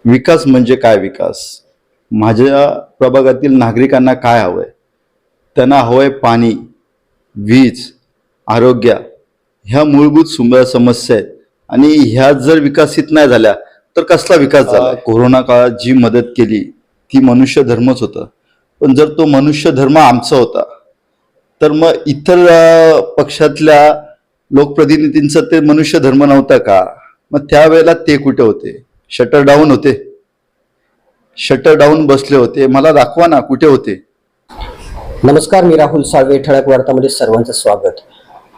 विकास म्हणजे काय विकास? माझ्या प्रभागातील नागरिकांना काय हवंय? त्यांना हवंय पाणी, वीज, आरोग्य, ह्या मूलभूत समस्या आहेत. आणि ह्या जर विकसित नाही झाल्या तर कसला विकास झाला? कोरोना काळात जी मदत केली ती मनुष्य धर्मच होता. पण जर तो मनुष्य धर्म आमचा होता तर मग इतर पक्षातल्या लोकप्रतिनिधींचा ते मनुष्य धर्म नव्हता का? मग त्यावेळेला ते कुठे होते? शटर डाऊन होते, शटर डाऊन बसले होते. मला दाखवा ना कुठे होते. नमस्कार, मी राहुल साळवे. ठळक वार्तामध्ये सर्वांचं स्वागत.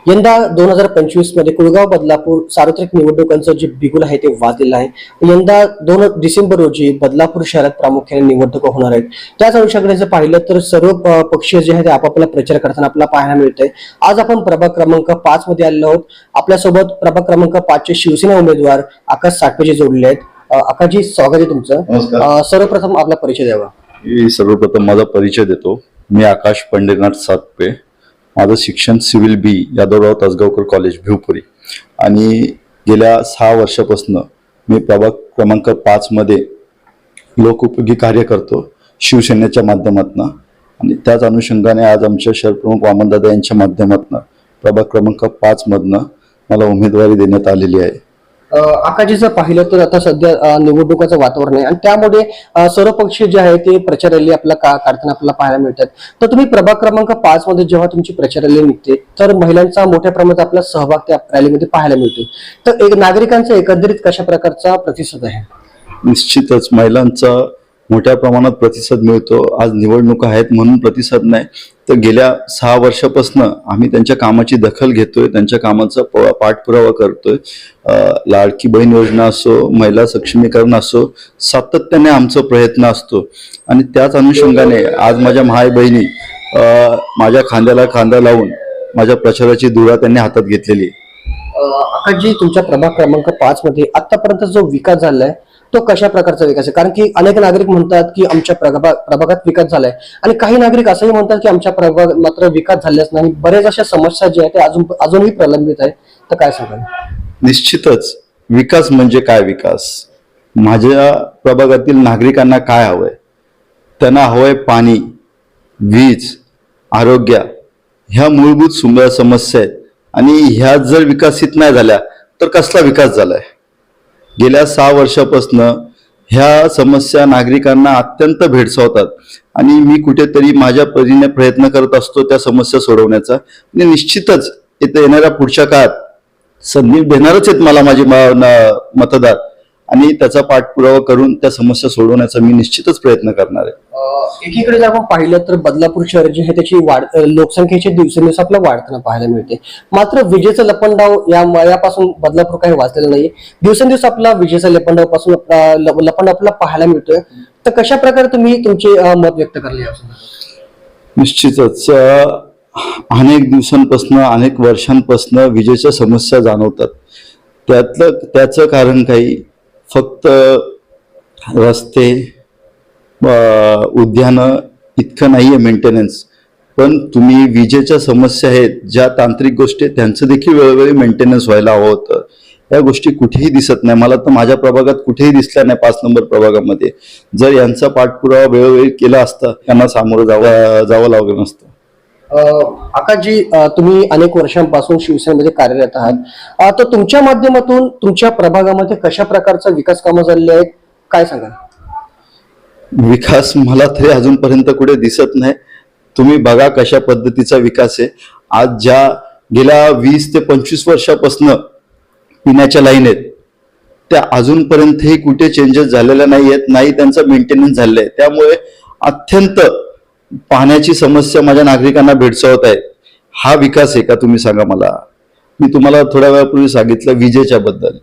यंदा 2025 मध्ये कुळगाव बदलापूर सार्वत्रिक निवडणुकांचं जे बिगुल आहे ते वाजलेलं आहे. यंदा 2 डिसेंबर रोजी बदलापूर शहरात प्रामुख्याने निवडणुका होणार आहेत. त्याच अनुषंगाने जर पाहिलं तर सर्व पक्षीय जे आहे ते आपापला प्रचार करताना आपल्याला पाहायला मिळतंय. आज आपण प्रभाग क्रमांक 5 मध्ये आलेलो आहोत. आपल्यासोबत प्रभाग क्रमांक 5 चे शिवसेना उमेदवार आकाश साटपेजी जोडले आहेत. आकाशजी, स्वागत आहे तुमचं. सर्वप्रथम आपला परिचय द्यावा. मी सर्वप्रथम माझा परिचय देतो. मी आकाश पंढरीनाथ सातपे. माझं शिक्षण सिव्हिल बी यादवराव तासगावकर कॉलेज भिवपुरी आणि गेल्या 6 वर्षापासून मी प्रभाग क्रमांक 5 मध्ये लोकोपयोगी कार्य करतो शिवसेनेच्या माध्यमातून. आणि त्याच अनुषंगाने आज आमच्या शहरप्रमुख वामनदादा यांच्या माध्यमातून प्रभाग क्रमांक 5 मधनं मला उमेदवारी देण्यात आलेली आहे. आकाशजी, जर पाहिलं तर आता सध्या निवडणुकाचं वातावरण आहे आणि त्यामुळे सर्व पक्ष जे आहे ते प्रचार रॅली आपला काढताना आपल्याला पाहायला मिळतात. तर तुम्ही प्रभाग क्रमांक 5 मध्ये जेव्हा तुमची प्रचार रॅली निघते तर महिलांचा मोठ्या प्रमाणात आपला सहभाग त्या रॅलीमध्ये पाहायला मिळतो. तर एक नागरिकांचा एकंदरीत कशा प्रकारचा प्रतिसाद आहे? निश्चितच महिलांचा मोठ्या प्रमाणात प्रतिसाद मिळतो. आज निवडणुका आहेत म्हणून प्रतिसाद नाही, तर गेल्या 6 वर्षापासून आम्ही त्यांच्या कामाची दखल घेतोय, त्यांच्या कामाचा पाठपुरावा करतोय. लाडकी बहीण योजना असो, महिला सक्षमीकरण असो, सातत्याने आमचा प्रयत्न असतो. आणि त्याच अनुषंगाने आज माझ्या माय बहिणी माझ्या खांद्याला खांदा लावून माझ्या प्रचाराची धुरा त्यांनी हातात घेतलेली. आकाशजी, तुमच्या प्रभाग क्रमांक 5 मध्ये आतापर्यंत जो विकास झालाय तो कशा प्रकारचा विकास आहे? कारण की अनेक नागरिक म्हणतात की आमच्या प्रभागात विकास झालाय आणि काही नागरिक असंही म्हणतात की आमच्या प्रभागात मात्र विकास झाल्याच नाही. बरेच अशा समस्या ज्या आहेत ते अजूनही प्रलंबित आहे. तर काय सांगाल? निश्चितच विकास म्हणजे काय विकास? माझ्या प्रभागातील नागरिकांना काय हवंय? त्यांना हवंय पाणी, वीज, आरोग्य, ह्या मूलभूत समस्या आहेत. आणि ह्या जर विकसित नाही झाल्या तर कसला विकास झालाय? गेल्या 6 वर्षापासून ह्या समस्या नागरिकांना अत्यंत भेडसावतात आणि मी कुठेतरी माझ्या परीने प्रयत्न करत असतो त्या समस्या सोडवण्याचा. आणि निश्चितच येणाऱ्या पुढच्या काळात संधी देणारच आहेत मला माझे मतदार, आणि त्याचा पाठपुरावा करून त्या समस्या सोडवण्याचा मी निश्चितच प्रयत्न करणार आहे. एकीकडे जर आपण पाहिलं तर बदलापूर शहर जे आहे त्याची लोकसंख्येची दिवसेंदिवस आपल्याला वाढताना पाहायला मिळते. मात्र विजेचं लपंडाव यापासून बदलापूर काही वाचलेलं नाही. दिवसेंदिवस आपला विजेचा लपंडाव आपल्याला पाहायला मिळतोय. तर कशा प्रकारे तुम्ही तुमचे मत व्यक्त करले? निश्चितच अनेक दिवसांपासून, अनेक वर्षांपासून विजेच्या समस्या जाणवतात. त्याचं कारण काही फक्त रस्ते, उद्यानं इतकं नाहीये मेंटेनन्स, पण तुम्ही विजेच्या समस्या आहेत ज्या तांत्रिक गोष्टी त्यांचं देखील वेळोवेळी मेंटेनन्स व्हायला हवं होतं. या गोष्टी कुठेही दिसत नाही. मला तर माझ्या प्रभागात कुठेही दिसल्या नाही. 5 नंबर प्रभागामध्ये जर यांचा पाठपुरावा वेळोवेळी केला असता त्यांना सामोरं जावं लागलं नसतं. आकाशजी, तुम्ही अनेक वर्षांपासून शिवसेनेमध्ये कार्यरत आहात. तर तुमच्या माध्यमातून तुमच्या प्रभागामध्ये कशा प्रकारचा विकास कामं झालेली आहेत, काय सांगा? विकास मला तरी अजूनपर्यंत कुठे दिसत नाही. तुम्ही बघा कशा पद्धतीचा विकास आहे. आज ज्या गेल्या 20 ते 25 वर्षापासून पिण्याच्या लाईन आहेत त्या अजूनपर्यंतही कुठे चेंजेस झालेल्या नाही आहेत, नाही त्यांचा मेंटेनन्स झालेला आहे. त्यामुळे अत्यंत पाण्याची समस्या माझ्या नागरिकांना भेडसावत आहे. हा विकास आहे का? तुम्ही सांगा मला. मी तुम्हाला थोड्या वेळापूर्वी सांगितलं विजेच्या बद्दल.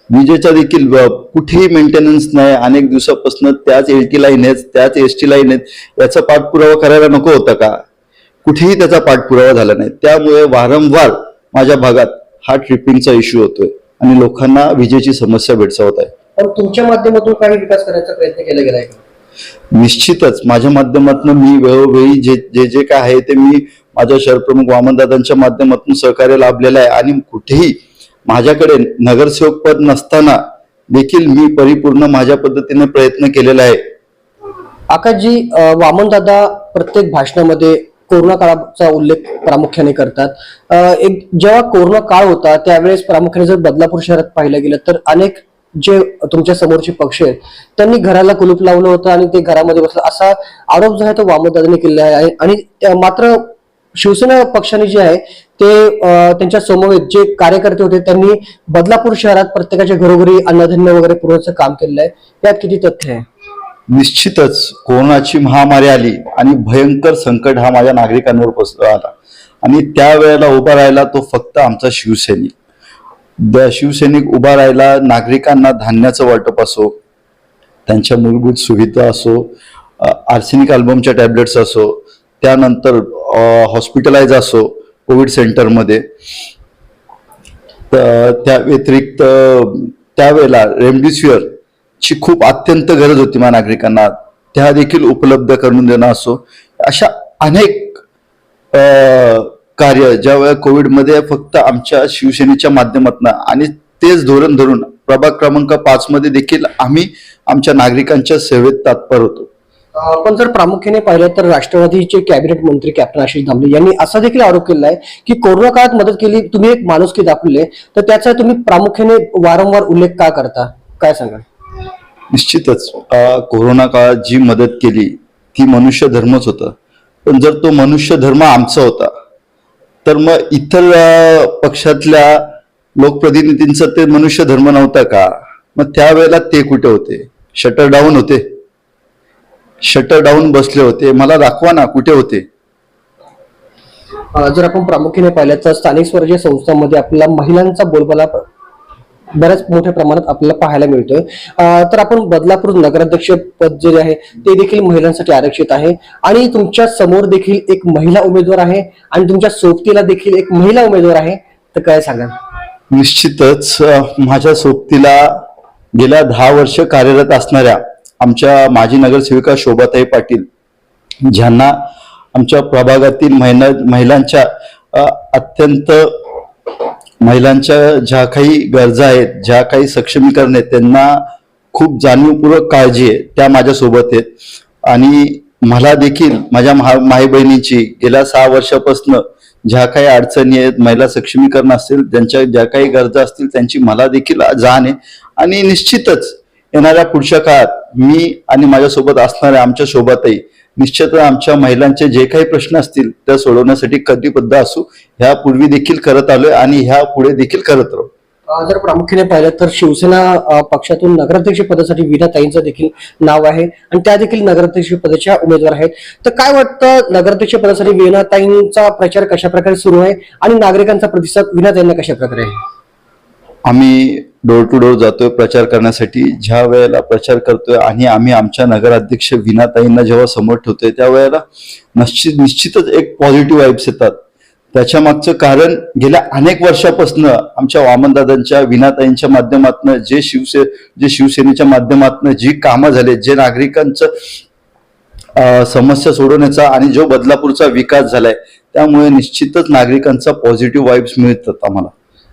विजेचा देखील कुठेही मेंटेनन्स नाही. अनेक दिवसापासून त्याच LT लाईन आहेत, त्याच ST लाईन आहेत. याचा पाठपुरावा करायला नको होता का? कुठेही त्याचा पाठपुरावा झाला नाही. त्यामुळे वारंवार माझ्या भागात हा ट्रिपिंगचा इश्यू होतोय आणि लोकांना विजेची समस्या भेडसावत आहे. पण तुमच्या माध्यमातून काही विकास करायचा प्रयत्न केला गेलाय का? निश्चितच माझ्या माध्यमातून मी वेळोवेळी जे काय आहे ते मी माझ्या शहरप्रमुख वामनदादांच्या माध्यमातून सहकार्य लाभलेलं आहे. आणि कुठेही माझ्याकडे नगरसेवक पद नसताना देखील मी परिपूर्ण माझ्या पद्धतीने प्रयत्न केलेला आहे. आकाशजी, वामन दादा प्रत्येक भाषणामध्ये कोरोना काळाचा उल्लेख प्रामुख्याने करतात. एक जेव्हा कोरोना काळ होता त्यावेळेस प्रामुख्याने जर बदलापूर शहरात पाहिलं गेलं तर अनेक जे तुमच्या समोरचे पक्ष आहेत त्यांनी घराला कुलूप लावलं होतं आणि ते घरामध्ये बसलं असा आरोप जो आहे तो वामन दादांनी केलेला आहे. आणि मात्र शिवसेना पक्षाने जे आहे ते त्यांच्या समवेत जे कार्यकर्ते होते त्यांनी बदलापूर शहरात प्रत्येकाच्या घरोघरी अन्नधान्य वगैरे पुरवण्याचं काम केलेलं आहे. यात किती तथ्य आहे? निश्चितच कोरोनाची महामारी आली आणि भयंकर संकट हा माझ्या नागरिकांवर आला आणि त्यावेळेला उभा राहिला तो फक्त आमचा शिवसैनिक. शिवसैनिक उभा राहिला. नागरिकांना धान्याचं वाटप असो, त्यांच्या मूलभूत सुविधा असो, आर्सेनिक अल्बमच्या टॅबलेट्स असो, त्यानंतर हॉस्पिटलाइज असो कोविड सेंटरमध्ये, त्या व्यतिरिक्त त्यावेळेला रेमडेसिवीर ची खूप अत्यंत गरज होती माझ्या नागरिकांना, त्या देखील उपलब्ध करून देणं असो, अशा अनेक कार्य ज्यावेळेला कोविडमध्ये फक्त आमच्या शिवसेनेच्या माध्यमातून आणि तेच धोरण धरून प्रभाग क्रमांक 5 मध्ये देखील आम्ही आमच्या नागरिकांच्या सेवेत तत्पर होतो. पण जर प्रामुख्याने पाहिलं तर राष्ट्रवादीचे कॅबिनेट मंत्री कॅप्टन आशिष दामले यांनी असा देखील आरोप केला आहे की कोरोना काळात मदत केली, तुम्ही एक माणुसकी दाखवली, तर त्याचा तुम्ही प्रामुख्याने वारंवार उल्लेख का करता, काय सांगाल? निश्चितच कोरोना काळात जी मदत केली ती मनुष्य धर्मच होता. पण जर तो मनुष्य धर्म आमचा होता तर मग इतर पक्षातल्या लोकप्रतिनिधींचा ते मनुष्य धर्म नव्हता का? मग त्यावेळेला ते कुठे होते? शटर डाऊन होते, शटर डाऊन बसले होते. मला दाखवा ना कुठे होते. जर आपण प्रामुख्याने पाहिलं तर स्थानिक स्वराज्य संस्थांमध्ये आपल्याला महिलांचा बोलबाला बऱ्याच मोठ्या प्रमाणात आपल्याला पाहायला मिळतोय. तर आपण बदलापूर नगराध्यक्ष पद जे आहे ते देखील महिलांसाठी आरक्षित आहे आणि तुमच्या समोर देखील एक महिला उमेदवार आहे आणि तुमच्या सोबतीला देखील एक महिला उमेदवार आहे, तर काय सांगाल? निश्चितच माझ्या सोबतीला गेल्या 10 वर्ष कार्यरत असणाऱ्या आमच्या माजी नगरसेविका शोभाताई पाटील, ज्यांना आमच्या प्रभागातील महिलांच्या अत्यंत महिलांच्या ज्या काही गरजा आहेत, ज्या काही सक्षमीकरण आहेत, त्यांना खूप जाणीवपूर्वक काळजी आहे, त्या माझ्यासोबत आहेत. आणि मला देखील माझ्या माई बहिणींची गेल्या 6 वर्षापासून ज्या काही अडचणी आहेत, महिला सक्षमीकरण असतील, त्यांच्या ज्या काही गरजा असतील त्यांची मला देखील जाण आहे. आणि निश्चितच येणाऱ्या पुढच्या काळात मी आणि माझ्यासोबत असणाऱ्या आमच्या शोभाताई निश्चितच आमच्या महिलांचे जे काही प्रश्न असतील त्या सोडवण्यासाठी कटिबद्ध असू. ह्यापूर्वी देखील करत आलोय आणि ह्या पुढे देखील करत राहू. जर प्रामुख्याने पाहिलं तर शिवसेना पक्षातून नगराध्यक्ष पदासाठी वीणाताईंचं देखील नाव आहे आणि त्या देखील नगराध्यक्ष पदाच्या उमेदवार आहेत. तर काय वाटतं, नगराध्यक्ष पदासाठी वीणाताईंचा प्रचार कशा प्रकारे सुरू आहे आणि नागरिकांचा प्रतिसाद वीणाताईंना कशा प्रकारे आहे? आम्ही डोर टू डोर जातोय प्रचार करण्यासाठी. ज्या वेळेला प्रचार करतोय आणि आम्ही आमच्या नगराध्यक्ष वीणाताईंना जेव्हा समोर ठेवतोय त्यावेळेला निश्चितच एक पॉझिटिव्ह वाईब्स येतात. त्याच्या मागचं कारण गेल्या अनेक वर्षापासून आमच्या वामनदादांच्या वीणाताईंच्या माध्यमातून जे शिवसेनेच्या माध्यमातून जी कामं झाले, जे नागरिकांचं समस्या सोडवण्याचा आणि जो बदलापूरचा विकास झालाय, त्यामुळे निश्चितच नागरिकांचा पॉझिटिव्ह वाईब्स मिळतात आम्हाला.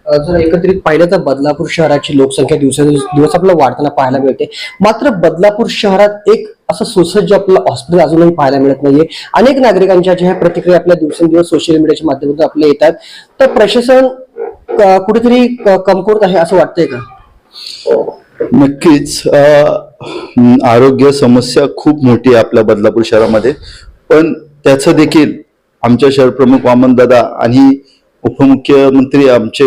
जर एकत्रित पाहिलं तर बदलापूर शहराची लोकसंख्या दिवसेंदिवस आपल्याला वाढताना पाहायला मिळते. मात्र बदलापूर शहरात एक असं सुसज्ज आपल्याला हॉस्पिटल अजूनही पाहायला मिळत नाहीये. अनेक नागरिकांच्या ज्या प्रतिक्रिया आपल्या दिवसेंदिवस सोशल मीडियाच्या माध्यमातून आपल्या येतात, तर प्रशासन कुठेतरी कमकुवत आहे असं वाटतंय का? नक्कीच आरोग्य समस्या खूप मोठी आहे आपल्या बदलापूर शहरामध्ये. पण त्याचं देखील आमच्या शहर प्रमुख वामनदादा आणि उपमुख्यमंत्री आमचे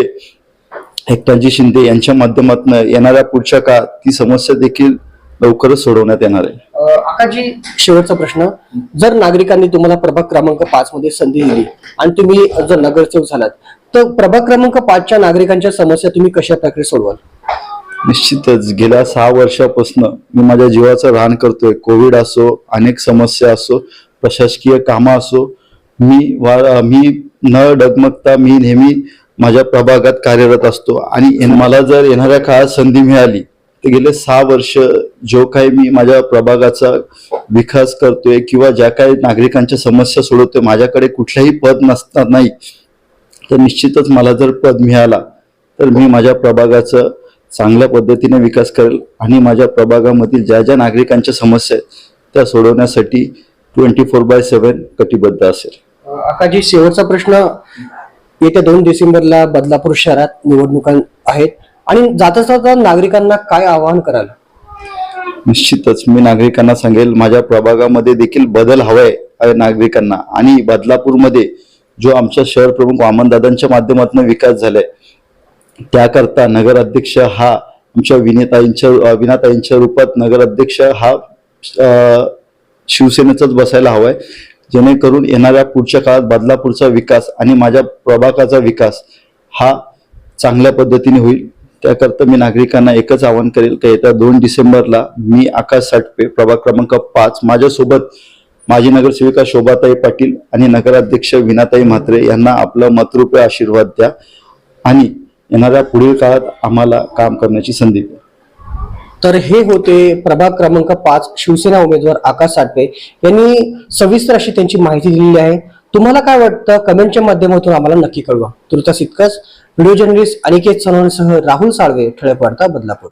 एकनाथजी शिंदे यांच्या माध्यमातून येणाऱ्या पुढच्या काळात ती समस्या देखील लवकरच सोडवण्यात येणार आहे. आकाशजी, शेवटचा प्रश्न, जर नागरिकांनी तुम्हाला प्रभाग क्रमांक 5 मध्ये संधी दिली आणि तुम्ही जर नगरसेवक झालात तर प्रभाग क्रमांक 5च्या नागरिकांच्या समस्या तुम्ही कशा प्रकारे सोडवाल? निश्चितच गेल्या 6 वर्षापासून मी माझ्या जीवाचं रान करतोय. कोविड असो, अनेक समस्या असो, प्रशासकीय कामं असो, मी न डगमगता मी नेहमी माझ्या प्रभागात कार्यरत असतो. आणि मला जर येणाऱ्या काळात संधी मिळाली तर गेले 6 वर्ष जो काही मी माझ्या प्रभागाचा विकास करतोय किंवा ज्या काही नागरिकांच्या समस्या सोडवतोय, माझ्याकडे कुठलंही पद नाही, तर निश्चितच मला जर पद मिळाला तर मी माझ्या प्रभागाचं चांगल्या पद्धतीने विकास करेल आणि माझ्या प्रभागामधील ज्या ज्या नागरिकांच्या समस्या आहेत त्या सोडवण्यासाठी 24/7 कटिबद्ध असेल. आकाजी, शेवटचा प्रश्न. येत्या 2 डिसेंबरला बदलापूर शहरात निवडणुका आहेत आणि जाता जाता नागरिकांना काय आवाहन कराल? निश्चितच मी नागरिकांना सांगेल, माझ्या प्रभागामध्ये देखील बदल हवाय आहे नागरिकांना, आणि बदलापूरमध्ये जो आमच्या शहर प्रमुख वामनदादांच्या माध्यमातून विकास झालाय त्याकरता नगराध्यक्ष हा आमच्या विनाताईंच्या रूपात नगराध्यक्ष हा शिवसेनेचाच बसायला हवाय, जेणेकरून येणाऱ्या पुढच्या काळात बदलापूरचा विकास आणि माझ्या प्रभागाचा विकास हा चांगल्या पद्धतीने होईल. त्याकरता मी नागरिकांना एकच आवाहन करेल की येत्या 2 डिसेंबरला मी आकाश साटपे, प्रभाग क्रमांक 5, माझ्यासोबत माजी नगरसेविका शोभाताई पाटील आणि नगराध्यक्ष विनाताई म्हात्रे यांना आपलं मतरूपी आशीर्वाद द्या आणि येणाऱ्या पुढील काळात आम्हाला काम करण्याची संधी द्या. तर हे होते प्रभाग क्रमांक 5 शिवसेना उमेदवार आकाश साटवे यांनी सविस्तर अशी त्यांची माहिती दिलेली आहे. तुम्हाला काय वाटतं कमेंटच्या माध्यमातून आम्हाला नक्की कळवा. तुर्तास इतकंच. व्हिडिओ जर्नलिस्ट अनिकेत सोनवणेसह राहुल साळवे, ठळक वार्ता, बदलापूर.